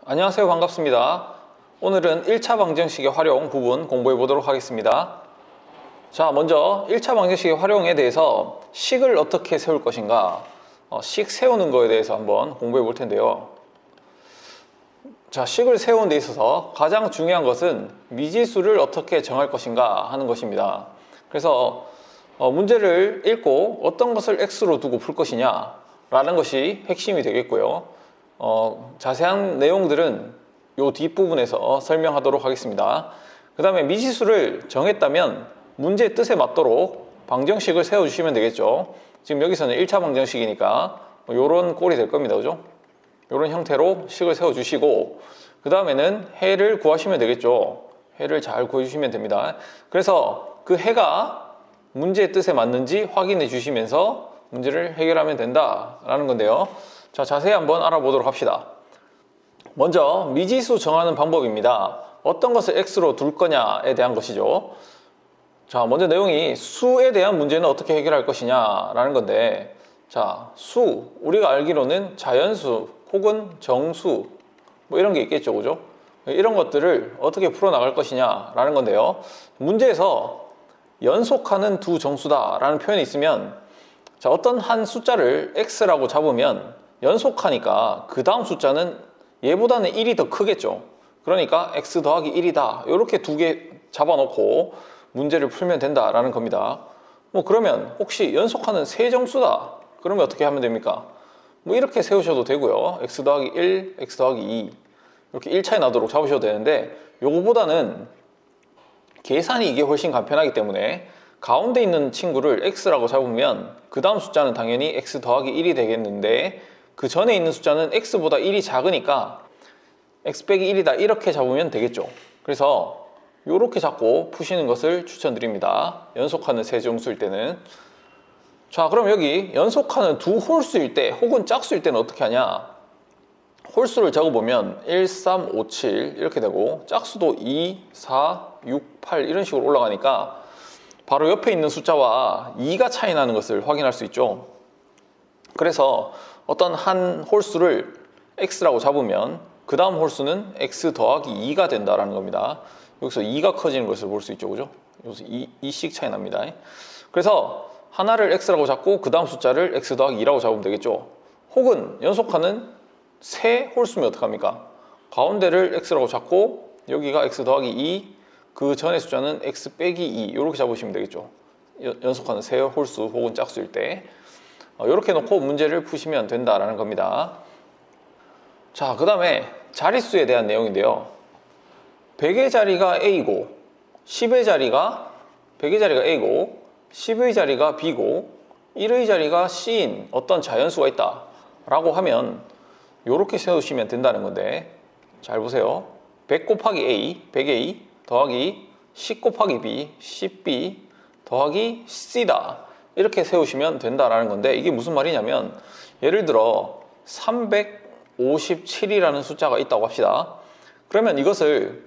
안녕하세요. 반갑습니다. 오늘은 1차 방정식의 활용 부분 공부해 보도록 하겠습니다. 자, 먼저 1차 방정식의 활용에 대해서 식을 어떻게 세울 것인가, 식 세우는 거에 대해서 한번 공부해 볼 텐데요. 자, 식을 세우는 데 있어서 가장 중요한 것은 미지수를 어떻게 정할 것인가 하는 것입니다. 그래서 문제를 읽고 어떤 것을 x로 두고 풀 것이냐 라는 것이 핵심이 되겠고요. 자세한 내용들은 이 뒷부분에서 설명하도록 하겠습니다. 그 다음에 미지수를 정했다면 문제의 뜻에 맞도록 방정식을 세워주시면 되겠죠. 지금 여기서는 1차 방정식이니까 이런 꼴이 될 겁니다. 그죠? 이런 형태로 식을 세워주시고 그 다음에는 해를 구하시면 되겠죠. 해를 잘 구해주시면 됩니다. 그래서 그 해가 문제의 뜻에 맞는지 확인해 주시면서 문제를 해결하면 된다라는 건데요. 자, 자세히 한번 알아보도록 합시다. 먼저 미지수 정하는 방법입니다. 어떤 것을 x로 둘 거냐에 대한 것이죠. 자, 먼저 내용이 수에 대한 문제는 어떻게 해결할 것이냐라는 건데, 자, 수, 우리가 알기로는 자연수 혹은 정수 뭐 이런 게 있겠죠, 그죠? 이런 것들을 어떻게 풀어나갈 것이냐라는 건데요. 문제에서 연속하는 두 정수다라는 표현이 있으면, 자, 어떤 한 숫자를 x라고 잡으면 연속하니까 그 다음 숫자는 얘보다는 1이 더 크겠죠. 그러니까 x 더하기 1이다. 이렇게 두 개 잡아놓고 문제를 풀면 된다라는 겁니다. 뭐 그러면 혹시 연속하는 세 정수다. 그러면 어떻게 하면 됩니까? 뭐 이렇게 세우셔도 되고요. x 더하기 1, x 더하기 2 이렇게 1 차이 나도록 잡으셔도 되는데, 요거보다는 계산이 이게 훨씬 간편하기 때문에 가운데 있는 친구를 x라고 잡으면 그 다음 숫자는 당연히 x 더하기 1이 되겠는데, 그 전에 있는 숫자는 x보다 1이 작으니까 x 빼기 1이다 이렇게 잡으면 되겠죠. 그래서 이렇게 잡고 푸시는 것을 추천드립니다. 연속하는 세 정수일 때는. 자, 그럼 여기 연속하는 두 홀수일 때 혹은 짝수일 때는 어떻게 하냐, 홀수를 적어보면 1, 3, 5, 7 이렇게 되고 짝수도 2, 4, 6, 8 이런 식으로 올라가니까 바로 옆에 있는 숫자와 2가 차이 나는 것을 확인할 수 있죠. 그래서 어떤 한 홀수를 x라고 잡으면 그 다음 홀수는 x 더하기 2가 된다라는 겁니다. 여기서 2가 커지는 것을 볼 수 있죠, 그죠? 여기서 2씩 차이 납니다. 그래서 하나를 x라고 잡고 그 다음 숫자를 x 더하기 2라고 잡으면 되겠죠. 혹은 연속하는 세 홀수면 어떡합니까? 가운데를 x라고 잡고 여기가 x 더하기 2, 그 전의 숫자는 x 빼기 2 이렇게 잡으시면 되겠죠. 연속하는 세 홀수 혹은 짝수일 때 이렇게 놓고 문제를 푸시면 된다라는 겁니다. 자, 그 다음에 자릿수에 대한 내용인데요. 100의 자리가 A고 10의 자리가 100의 자리가 A고 10의 자리가 B고 1의 자리가 C인 어떤 자연수가 있다 라고 하면 이렇게 세우시면 된다는 건데, 잘 보세요. 100 곱하기 A, 100A 더하기 10 곱하기 B, 10B 더하기 C다 이렇게 세우시면 된다라는 건데, 이게 무슨 말이냐면 예를 들어 357이라는 숫자가 있다고 합시다. 그러면 이것을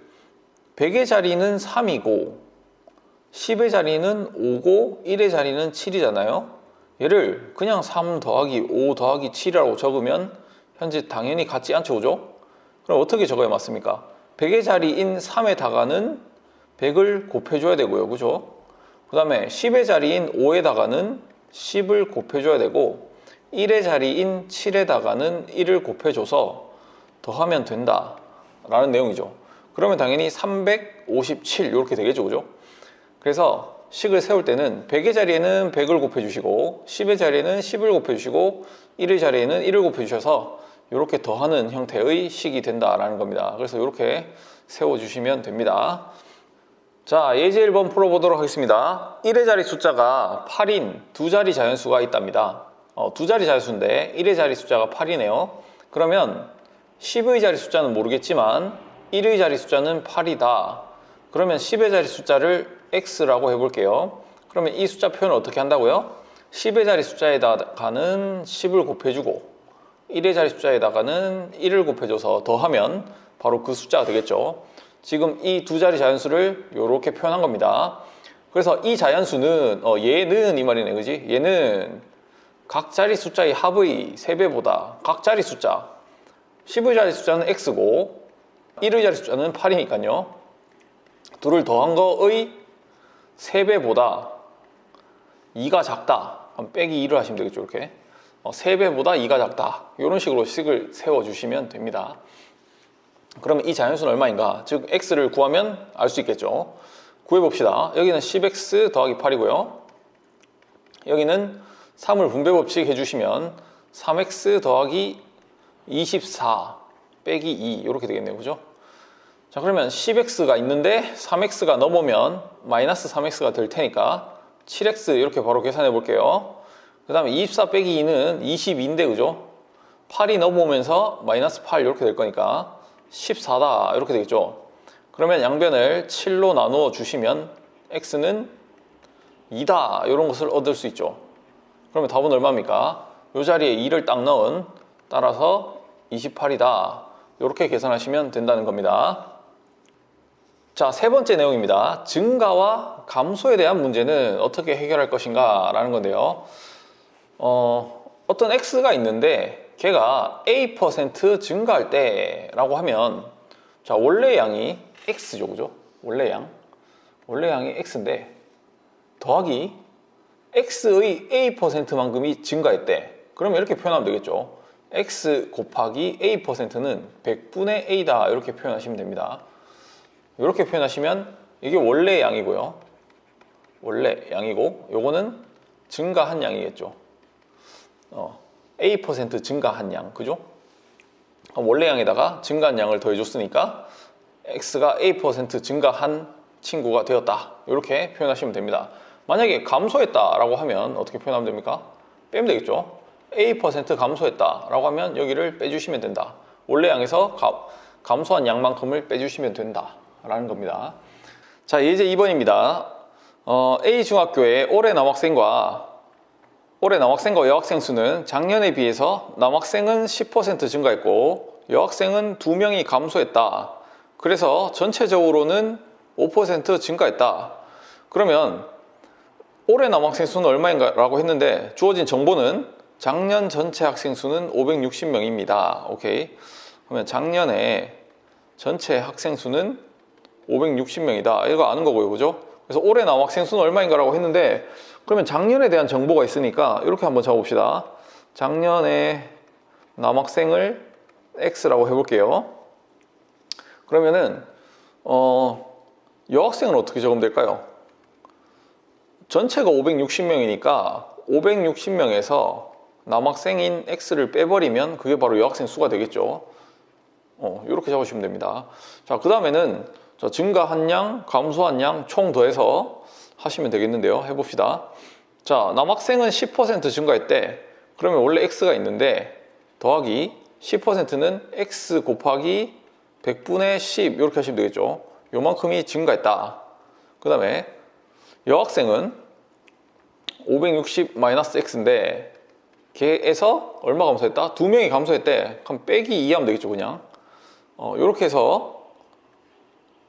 100의 자리는 3이고 10의 자리는 5고 1의 자리는 7이잖아요. 얘를 그냥 3 더하기 5 더하기 7이라고 적으면 현재 당연히 같지 않죠, 그죠? 그럼 어떻게 적어야 맞습니까? 100의 자리인 3에다가는 100을 곱해줘야 되고요, 그죠? 그 다음에 10의 자리인 5에다가는 10을 곱해줘야 되고 1의 자리인 7에다가는 1을 곱해줘서 더하면 된다 라는 내용이죠. 그러면 당연히 357 이렇게 되겠죠, 그죠? 그래서 식을 세울 때는 100의 자리에는 100을 곱해주시고 10의 자리에는 10을 곱해주시고 1의 자리에는 1을 곱해주셔서 이렇게 더하는 형태의 식이 된다라는 겁니다. 그래서 이렇게 세워주시면 됩니다. 자, 예제 1번 풀어보도록 하겠습니다. 1의 자리 숫자가 8인 두 자리 자연수가 있답니다. 두 자리 자연수인데 1의 자리 숫자가 8이네요. 그러면 10의 자리 숫자는 모르겠지만 1의 자리 숫자는 8이다. 그러면 10의 자리 숫자를 x라고 해볼게요. 그러면 이 숫자 표현을 어떻게 한다고요? 10의 자리 숫자에다가는 10을 곱해주고 1의 자리 숫자에다가는 1을 곱해줘서 더하면 바로 그 숫자가 되겠죠. 지금 이 두 자리 자연수를 이렇게 표현한 겁니다. 그래서 이 자연수는 얘는 이 말이네, 그지? 얘는 각 자리 숫자의 합의 3배보다 각 자리 숫자 10의 자리 숫자는 x고 1의 자리 숫자는 8이니까요. 둘을 더한 거의 3배보다 2가 작다. 그럼 빼기 2를 하시면 되겠죠. 이렇게 3배보다 2가 작다. 이런 식으로 식을 세워주시면 됩니다. 그러면 이 자연수는 얼마인가? 즉 x를 구하면 알 수 있겠죠. 구해봅시다. 여기는 10x 더하기 8이고요. 여기는 3을 분배법칙 해주시면 3x 더하기 24 빼기 2 이렇게 되겠네요. 그죠? 자, 그러면 10x가 있는데 3x가 넘으면 마이너스 3x가 될 테니까 7x 이렇게 바로 계산해 볼게요. 그 다음에 24 빼기 2는 22인데 그죠? 8이 넘어오면서 마이너스 8 이렇게 될 거니까 14다 이렇게 되겠죠. 그러면 양변을 7로 나누어 주시면 x는 2다 이런 것을 얻을 수 있죠. 그러면 답은 얼마입니까? 이 자리에 2를 딱 넣은, 따라서 28이다 이렇게 계산하시면 된다는 겁니다. 자, 세 번째 내용입니다. 증가와 감소에 대한 문제는 어떻게 해결할 것인가 라는 건데요. 어떤 x가 있는데 걔가 a% 증가할 때 라고 하면, 자, 원래 양이 x죠. 그죠? 원래 양이 x인데 더하기 x의 a%만큼이 증가했대. 그러면 이렇게 표현하면 되겠죠. x 곱하기 a%는 100분의 a다 이렇게 표현하시면 됩니다. 이렇게 표현하시면 이게 원래 양이고요. 원래 양이고 요거는 증가한 양이겠죠. a% 증가한 양, 그죠? 원래 양에다가 증가한 양을 더해줬으니까 x가 a% 증가한 친구가 되었다 이렇게 표현하시면 됩니다. 만약에 감소했다 라고 하면 어떻게 표현하면 됩니까? 빼면 되겠죠. a% 감소했다 라고 하면 여기를 빼주시면 된다. 원래 양에서 감소한 양만큼을 빼주시면 된다 라는 겁니다. 자, 예제 2번입니다. A중학교에 올해 남학생과 여학생 수는 작년에 비해서 남학생은 10% 증가했고 여학생은 2명이 감소했다. 그래서 전체적으로는 5% 증가했다. 그러면 올해 남학생 수는 얼마인가 라고 했는데 주어진 정보는 작년 전체 학생 수는 560명입니다. 오케이. 그러면 작년에 전체 학생 수는 560명이다. 이거 아는 거고요. 그죠? 그래서 올해 남학생 수는 얼마인가 라고 했는데, 그러면 작년에 대한 정보가 있으니까 이렇게 한번 적어봅시다. 작년에 남학생을 X라고 해볼게요. 그러면은 여학생은 어떻게 적으면 될까요? 전체가 560명이니까 560명에서 남학생인 X를 빼버리면 그게 바로 여학생 수가 되겠죠. 이렇게 적으시면 됩니다. 자, 그 다음에는 증가한 양, 감소한 양 총 더해서 하시면 되겠는데요. 해봅시다. 자, 남학생은 10% 증가했대. 그러면 원래 X가 있는데 더하기 10%는 X 곱하기 100분의 10 이렇게 하시면 되겠죠. 요만큼이 증가했다. 그 다음에 여학생은 560-X인데 걔에서 얼마 감소했다? 2명이 감소했대. 그럼 빼기 2 하면 되겠죠. 그냥 이렇게 해서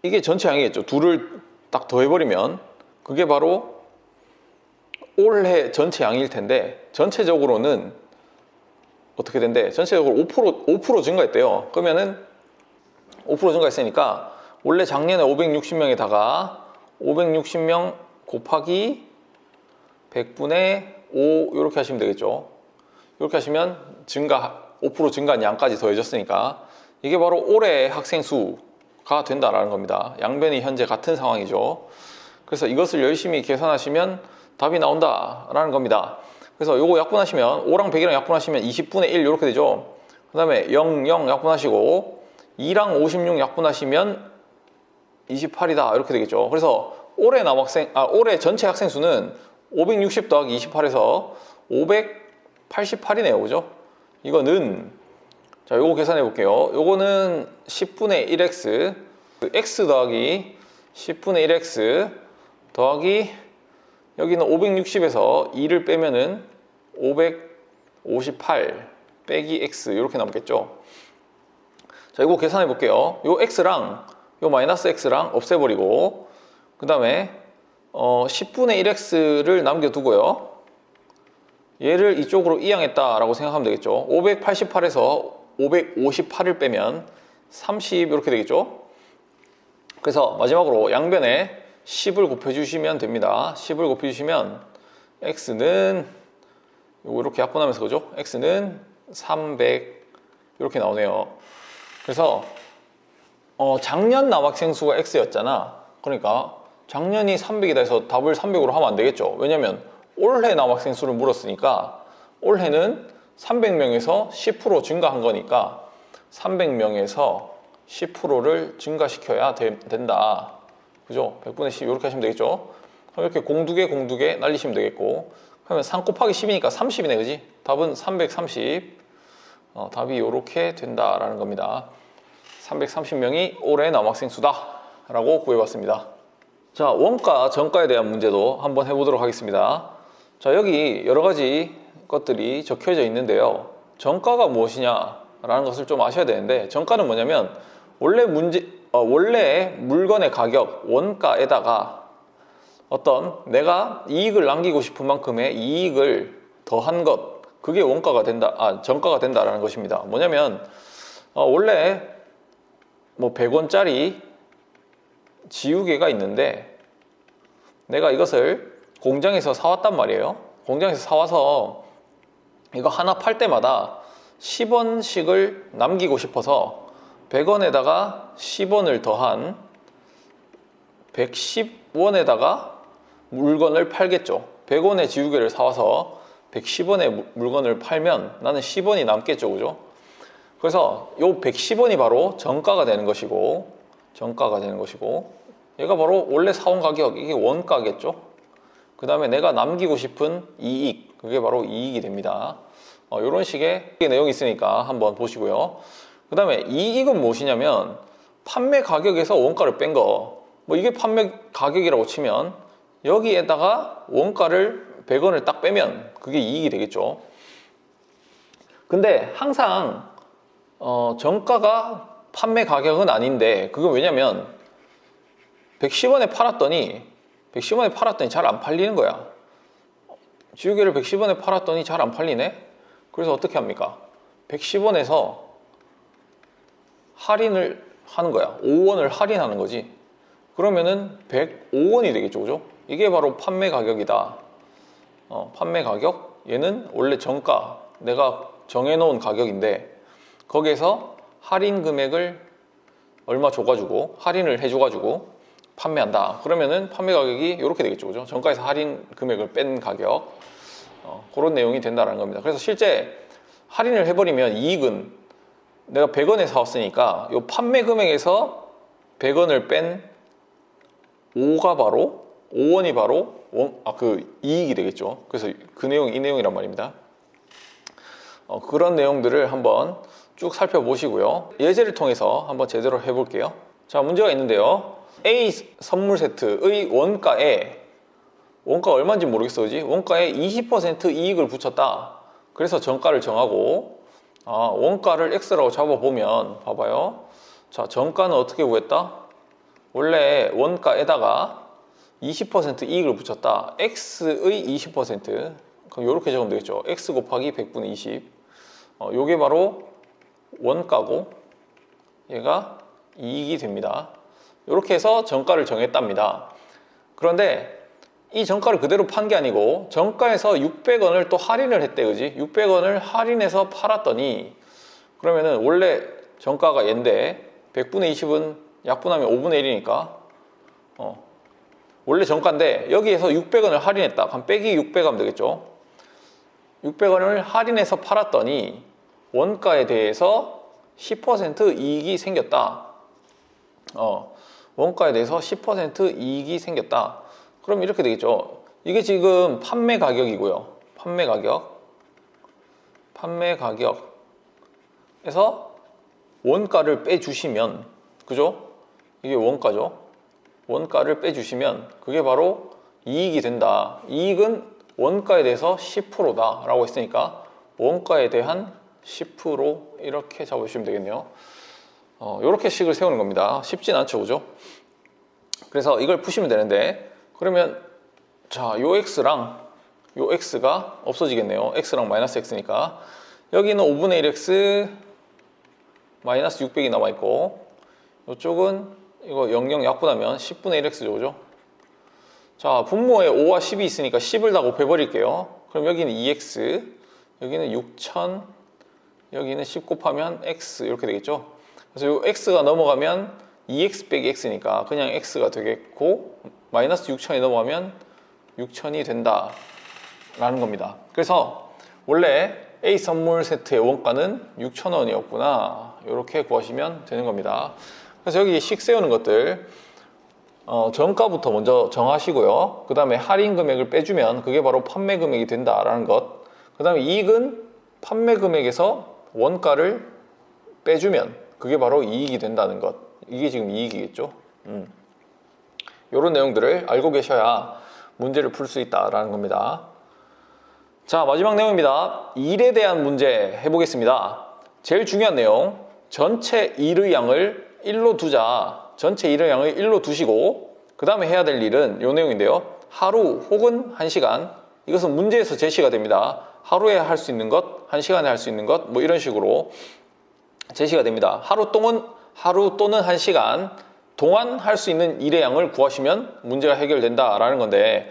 이게 전체 양이겠죠. 둘을 딱 더해버리면 그게 바로 올해 전체 양일 텐데 전체적으로는 어떻게 된대? 전체적으로 5% 증가했대요. 그러면은 5% 증가했으니까 원래 작년에 560명에다가 560명 곱하기 100분의 5 이렇게 하시면 되겠죠. 이렇게 하시면 5% 증가한 양까지 더해졌으니까 이게 바로 올해 학생 수가 된다라는 겁니다. 양변이 현재 같은 상황이죠. 그래서 이것을 열심히 계산하시면 답이 나온다라는 겁니다. 그래서 요거 약분하시면 5랑 100이랑 약분하시면 20분의 1 이렇게 되죠. 그 다음에 0, 0 약분하시고 2랑 56 약분하시면 28이다 이렇게 되겠죠. 그래서 올해 전체 학생 수는 560 더하기 28에서 588이네요. 그죠? 이거는 자, 요거 계산해 볼게요. 요거는 10분의 1x x 더하기 10분의 1x 더하기 여기는 560에서 2를 빼면은 558 빼기 x 이렇게 남겠죠. 자, 이거 계산해 볼게요. 요 x랑 요 마이너스 x랑 없애버리고 그 다음에 10분의 1x를 남겨두고요. 얘를 이쪽으로 이항했다라고 생각하면 되겠죠. 588에서 558을 빼면 30 이렇게 되겠죠. 그래서 마지막으로 양변에 10을 곱해주시면 됩니다. 10을 곱해주시면 x는 요거 이렇게 약분하면서 그죠? x는 300 이렇게 나오네요. 그래서 작년 남학생 수가 x였잖아. 그러니까 작년이 300이다 해서 답을 300으로 하면 안 되겠죠. 왜냐면 올해 남학생 수를 물었으니까 올해는 300명에서 10% 증가한 거니까 300명에서 10%를 증가시켜야 된다. 그죠? 100분의 10 이렇게 하시면 되겠죠. 그럼 이렇게 공두개 공두개 날리시면 되겠고, 그러면 3 곱하기 10이니까 30이네, 그지? 답은 330. 답이 이렇게 된다라는 겁니다. 330명이 올해 남학생 수다 라고 구해봤습니다. 자, 원가, 정가에 대한 문제도 한번 해보도록 하겠습니다. 자, 여기 여러 가지 것들이 적혀져 있는데요. 정가가 무엇이냐 라는 것을 좀 아셔야 되는데, 정가는 뭐냐면 원래 물건의 가격, 원가에다가 어떤 내가 이익을 남기고 싶은 만큼의 이익을 더한 것, 그게 원가가 된다, 정가가 된다라는 것입니다. 뭐냐면 원래 뭐 100원짜리 지우개가 있는데 내가 이것을 공장에서 사왔단 말이에요. 공장에서 사와서 이거 하나 팔 때마다 10원씩을 남기고 싶어서 100원에다가 10원을 더한 110원에다가 물건을 팔겠죠. 100원의 지우개를 사와서 110원의 물건을 팔면 나는 10원이 남겠죠, 그죠? 그래서 요 110원이 바로 정가가 되는 것이고, 얘가 바로 원래 사온 가격, 이게 원가겠죠. 그 다음에 내가 남기고 싶은 이익, 그게 바로 이익이 됩니다. 이런 식의 내용이 있으니까 한번 보시고요. 그 다음에 이익은 무엇이냐면 판매 가격에서 원가를 뺀 거, 뭐 이게 판매 가격이라고 치면 여기에다가 원가를 100원을 딱 빼면 그게 이익이 되겠죠. 근데 항상 정가가 판매 가격은 아닌데, 그건 왜냐면 110원에 팔았더니 잘 안 팔리는 거야. 지우개를 110원에 팔았더니 잘 안 팔리네. 그래서 어떻게 합니까? 110원에서 할인을 하는 거야. 5원을 할인하는 거지. 그러면은 105원이 되겠죠, 그죠? 이게 바로 판매 가격이다. 판매 가격, 얘는 원래 정가, 내가 정해놓은 가격인데 거기에서 할인 금액을 얼마 줘가지고 할인을 해줘가지고 판매한다. 그러면은 판매 가격이 이렇게 되겠죠, 그죠? 정가에서 할인 금액을 뺀 가격, 그런 내용이 된다는 겁니다. 그래서 실제 할인을 해버리면 이익은 내가 100원에 사왔으니까 이 판매 금액에서 100원을 뺀 5원이 바로 그 이익이 되겠죠. 그래서 그 내용이 이 내용이란 말입니다. 그런 내용들을 한번 쭉 살펴보시고요. 예제를 통해서 한번 제대로 해볼게요. 자, 문제가 있는데요. A 선물 세트의 원가가 얼마인지 모르겠어, 그지? 원가에 20% 이익을 붙였다. 그래서 정가를 정하고, 원가를 X라고 잡아보면, 봐봐요. 자, 정가는 어떻게 구했다? 원래 원가에다가 20% 이익을 붙였다. X의 20%. 그럼 이렇게 적으면 되겠죠. X 곱하기 100분의 20. 요게 바로 원가고, 얘가 이익이 됩니다. 이렇게 해서 정가를 정했답니다. 그런데 이 정가를 그대로 판 게 아니고 정가에서 600원을 또 할인을 했대, 그지? 600원을 할인해서 팔았더니, 그러면은 원래 정가가 얘인데 100분의 20은 약분하면 5분의 1이니까 원래 정가인데 여기에서 600원을 할인했다. 그럼 빼기 600 하면 되겠죠. 600원을 할인해서 팔았더니 원가에 대해서 10% 이익이 생겼다. 원가에 대해서 10% 이익이 생겼다. 그럼 이렇게 되겠죠. 이게 지금 판매 가격이고요. 판매 가격에서 원가를 빼주시면, 그죠? 이게 원가죠. 원가를 빼주시면 그게 바로 이익이 된다. 이익은 원가에 대해서 10%다 라고 했으니까 원가에 대한 10% 이렇게 잡으시면 되겠네요. 이렇게 식을 세우는 겁니다. 쉽진 않죠, 그죠? 그래서 이걸 푸시면 되는데, 그러면 자, 요 x랑 요 x가 없어지겠네요. x랑 마이너스 x니까 여기는 5분의 1x, 마이너스 600이 남아있고, 이쪽은 이거 00 약분하면 10분의 1x죠, 그죠? 자, 분모에 5와 10이 있으니까 10을 다 곱해버릴게요. 그럼 여기는 2x, 여기는 6000, 여기는 10 곱하면 x 이렇게 되겠죠? 그래서 이 x가 넘어가면 2x 빼기 x니까 그냥 x가 되겠고, 마이너스 6000이 넘어가면 6000이 된다 라는 겁니다. 그래서 원래 A 선물 세트의 원가는 6,000원이었구나, 이렇게 구하시면 되는 겁니다. 그래서 여기 식 세우는 것들, 정가부터 먼저 정하시고요. 그 다음에 할인 금액을 빼주면 그게 바로 판매 금액이 된다라는 것. 그 다음에 이익은 판매 금액에서 원가를 빼주면 그게 바로 이익이 된다는 것. 이게 지금 이익이겠죠. 이런 내용들을 알고 계셔야 문제를 풀 수 있다라는 겁니다. 자, 마지막 내용입니다. 일에 대한 문제 해보겠습니다. 제일 중요한 내용, 전체 일의 양을 1로 두자. 전체 일의 양을 1로 두시고 그 다음에 해야 될 일은 이 내용인데요. 하루 혹은 1시간, 이것은 문제에서 제시가 됩니다. 하루에 할 수 있는 것, 1시간에 할 수 있는 것, 뭐 이런 식으로 제시가 됩니다. 하루 또는 1시간 동안 할 수 있는 일의 양을 구하시면 문제가 해결된다라는 건데,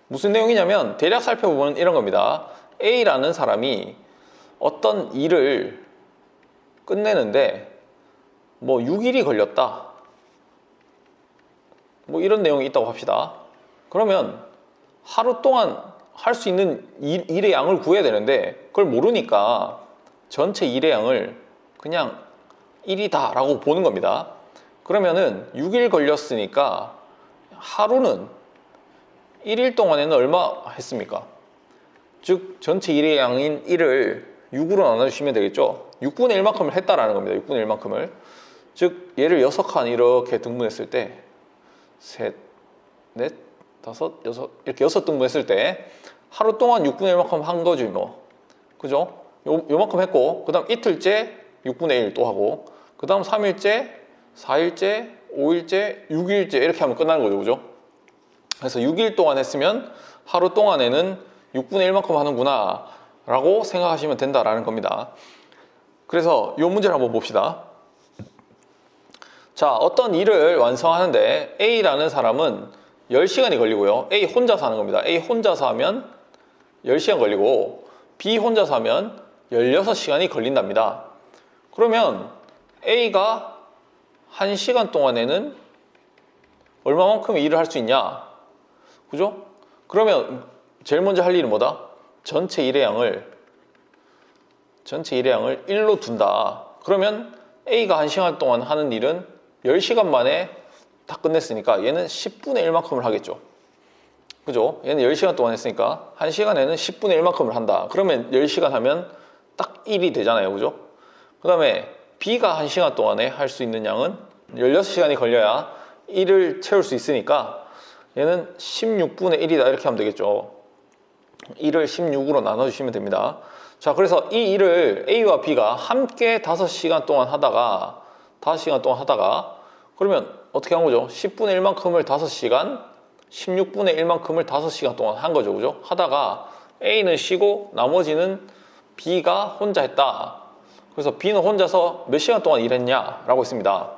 무슨 내용이냐면 대략 살펴보면 이런 겁니다. A라는 사람이 어떤 일을 끝내는데 뭐 6일이 걸렸다, 뭐 이런 내용이 있다고 합시다. 그러면 하루 동안 할 수 있는 일의 양을 구해야 되는데 그걸 모르니까 전체 일의 양을 그냥 1이다 라고 보는 겁니다. 그러면은 6일 걸렸으니까 하루는 1일 동안에는 얼마 했습니까? 즉 전체 일의 양인 1을 6으로 나눠주시면 되겠죠. 6분의 1만큼을 했다라는 겁니다. 6분의 1만큼을. 즉 얘를 6칸 이렇게 등분했을 때 셋, 넷, 다섯, 여섯, 이렇게 6등분했을 때 하루 동안 6분의 1만큼 한 거지 뭐. 그죠? 요만큼 했고, 그 다음 이틀째 6분의 1 또 하고, 그 다음 3일째, 4일째, 5일째, 6일째 이렇게 하면 끝나는 거죠. 그죠? 그래서 6일 동안 했으면 하루 동안에는 6분의 1만큼 하는구나 라고 생각하시면 된다라는 겁니다. 그래서 이 문제를 한번 봅시다. 자, 어떤 일을 완성하는데 A라는 사람은 10시간이 걸리고요. A 혼자서 하는 겁니다. A 혼자서 하면 10시간 걸리고 B 혼자서 하면 16시간이 걸린답니다. 그러면 A가 1시간 동안에는 얼마만큼 일을 할 수 있냐? 그죠? 그러면 제일 먼저 할 일은 뭐다? 전체 일의 양을 1로 둔다. 그러면 A가 1시간 동안 하는 일은 10시간 만에 다 끝냈으니까 얘는 10분의 1만큼을 하겠죠. 그죠? 얘는 10시간 동안 했으니까 1시간에는 10분의 1만큼을 한다. 그러면 10시간 하면 딱 1이 되잖아요. 그죠? 그 다음에 B가 1시간 동안에 할 수 있는 양은 16시간이 걸려야 1을 채울 수 있으니까 얘는 16분의 1이다 이렇게 하면 되겠죠. 1을 16으로 나눠주시면 됩니다. 자, 그래서 이 일을 A와 B가 함께 5시간 동안 하다가 그러면 어떻게 한 거죠? 10분의 1만큼을 5시간, 16분의 1만큼을 5시간 동안 한 거죠. 그죠? 하다가 A는 쉬고 나머지는 B가 혼자 했다. 그래서 B는 혼자서 몇 시간 동안 일했냐? 라고 했습니다.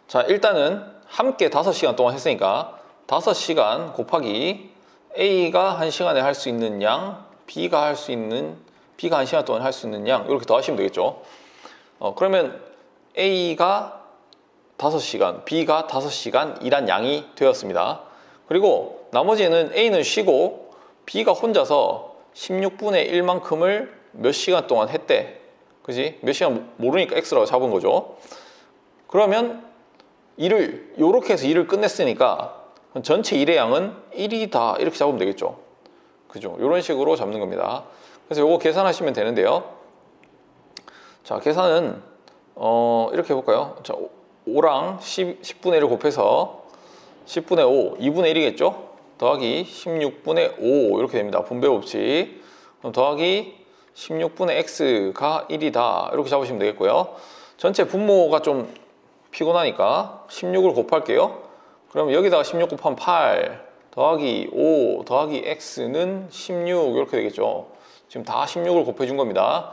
자, 일단은 함께 5시간 동안 했으니까 5시간 곱하기 A가 1시간에 할 수 있는 양, B가 1시간 동안 할 수 있는 양, 이렇게 더하시면 되겠죠. 그러면 A가 5시간, B가 5시간 일한 양이 되었습니다. 그리고 나머지는 A는 쉬고 B가 혼자서 16분의 1만큼을 몇 시간 동안 했대. 그지? 몇 시간 모르니까 X라고 잡은 거죠. 그러면 요렇게 해서 일을 끝냈으니까 전체 일의 양은 1이다 이렇게 잡으면 되겠죠. 그죠? 이런 식으로 잡는 겁니다. 그래서 요거 계산하시면 되는데요. 자, 계산은 이렇게 해볼까요? 자, 5랑 10분의 1을 곱해서 10분의 5, 2분의 1이겠죠? 더하기 16분의 5 이렇게 됩니다. 분배 법칙. 그럼 더하기 16분의 x가 1이다 이렇게 잡으시면 되겠고요. 전체 분모가 좀 피곤하니까 16을 곱할게요. 그럼 여기다가 16 곱하면 8 더하기 5 더하기 x는 16 이렇게 되겠죠. 지금 다 16을 곱해준 겁니다.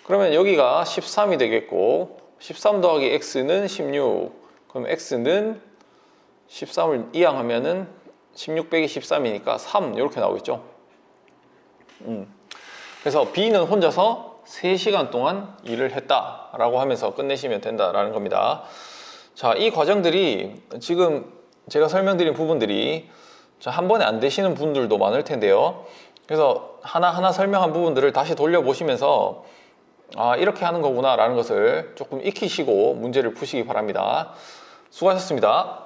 그러면 여기가 13이 되겠고 13 더하기 x는 16. 그럼 x는 13을 이항하면은 16 빼기 13이니까 3 이렇게 나오겠죠. 그래서 B는 혼자서 3시간 동안 일을 했다라고 하면서 끝내시면 된다라는 겁니다. 자, 이 과정들이 지금 제가 설명드린 부분들이 한 번에 안 되시는 분들도 많을 텐데요. 그래서 하나하나 설명한 부분들을 다시 돌려보시면서 아, 이렇게 하는 거구나 라는 것을 조금 익히시고 문제를 푸시기 바랍니다. 수고하셨습니다.